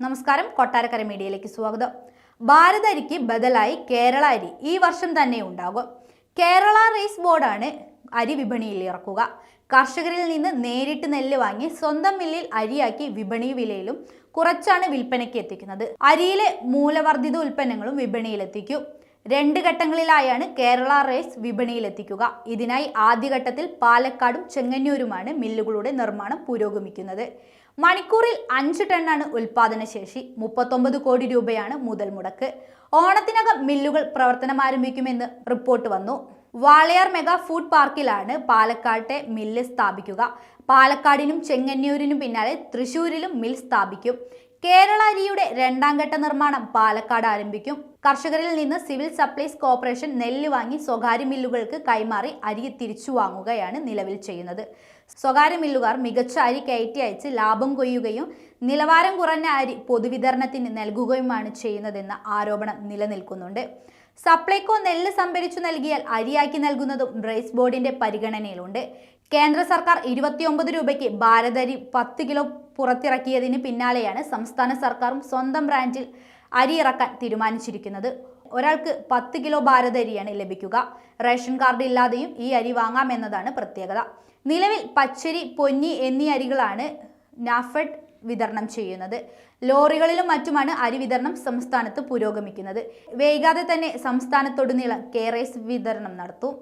നമസ്കാരം, കൊട്ടാരക്കര മീഡിയയിലേക്ക് സ്വാഗതം. ഭാരത് അരിക്ക് ബദലായി കേരള അരി ഈ വർഷം തന്നെ ഉണ്ടാകും. കേരള റൈസ് ബോർഡാണ് അരി വിപണിയിൽ ഇറക്കുക. കർഷകരിൽ നിന്ന് നേരിട്ട് നെല്ല് വാങ്ങി സ്വന്തം മില്ലിൽ അരിയാക്കി വിപണി വിലയിലും കുറച്ചാണ് വിൽപ്പനയ്ക്ക് എത്തിക്കുന്നത്. അരിയിലെ മൂലവർദ്ധിത ഉൽപ്പന്നങ്ങളും വിപണിയിലെത്തിക്കും. 2 ഘട്ടങ്ങളിലായാണ് കേരള റൈസ് വിപണിയിലെത്തിക്കുക. ഇതിനായി ആദ്യഘട്ടത്തിൽ പാലക്കാടും ചെങ്ങന്നൂരുമാണ് മില്ലുകളുടെ നിർമ്മാണം പുരോഗമിക്കുന്നത്. മണിക്കൂറിൽ 5 ടണ്ണാണ് ഉൽപാദന ശേഷി. 39 കോടി രൂപയാണ് മുതൽ മുടക്ക്. ഓണത്തിനകം മില്ലുകൾ പ്രവർത്തനം ആരംഭിക്കുമെന്ന് റിപ്പോർട്ട് വന്നു. വാളയാർ മെഗാ ഫുഡ് പാർക്കിലാണ് പാലക്കാട്ടെ മില്ല് സ്ഥാപിക്കുക. പാലക്കാടിനും ചെങ്ങന്നൂരിനും പിന്നാലെ തൃശൂരിലും മിൽ സ്ഥാപിക്കും. കേരള അരിയുടെ 2ാം ഘട്ട നിർമ്മാണം പാലക്കാട് ആരംഭിക്കും. കർഷകരിൽ നിന്ന് സിവിൽ സപ്ലൈസ് കോർപ്പറേഷൻ നെല്ല് വാങ്ങി സ്വകാര്യ മില്ലുകൾക്ക് കൈമാറി അരി തിരിച്ചു വാങ്ങുകയാണ് നിലവിൽ ചെയ്യുന്നത്. സ്വകാര്യ മില്ലുകാർ മികച്ച അരി കയറ്റി അയച്ച് ലാഭം കൊയ്യുകയും നിലവാരം കുറഞ്ഞ അരി പൊതുവിതരണത്തിന് നൽകുകയുമാണ് ചെയ്യുന്നതെന്ന ആരോപണം നിലനിൽക്കുന്നുണ്ട്. സപ്ലൈകോ നെല്ല് സംഭരിച്ചു നൽകിയാൽ അരിയാക്കി നൽകുന്നതും റൈസ് ബോർഡിന്റെ പരിഗണനയിലുണ്ട്. കേന്ദ്ര സർക്കാർ 29 രൂപയ്ക്ക് ഭാരത് അരി 10 കിലോ പുറത്തിറക്കിയതിന് പിന്നാലെയാണ് സംസ്ഥാന സർക്കാരും സ്വന്തം ബ്രാൻഡിൽ അരി ഇറക്കാൻ തീരുമാനിച്ചിരിക്കുന്നത്. ഒരാൾക്ക് 10 കിലോ ഭാരത് അരിയാണ് ലഭിക്കുക. റേഷൻ കാർഡ് ഇല്ലാതെയും ഈ അരി വാങ്ങാമെന്നതാണ് പ്രത്യേകത. നിലവിൽ പച്ചരി, പൊന്നി എന്നീ അരികളാണ് നാഫെഡ് വിതരണം ചെയ്യുന്നത്. ലോറികളിലും മറ്റുമാണ് അരി വിതരണം സംസ്ഥാനത്ത് പുരോഗമിക്കുന്നത്. വൈകാതെ തന്നെ സംസ്ഥാനത്തൊടുനീളം കെ റൈസ് വിതരണം നടത്തും.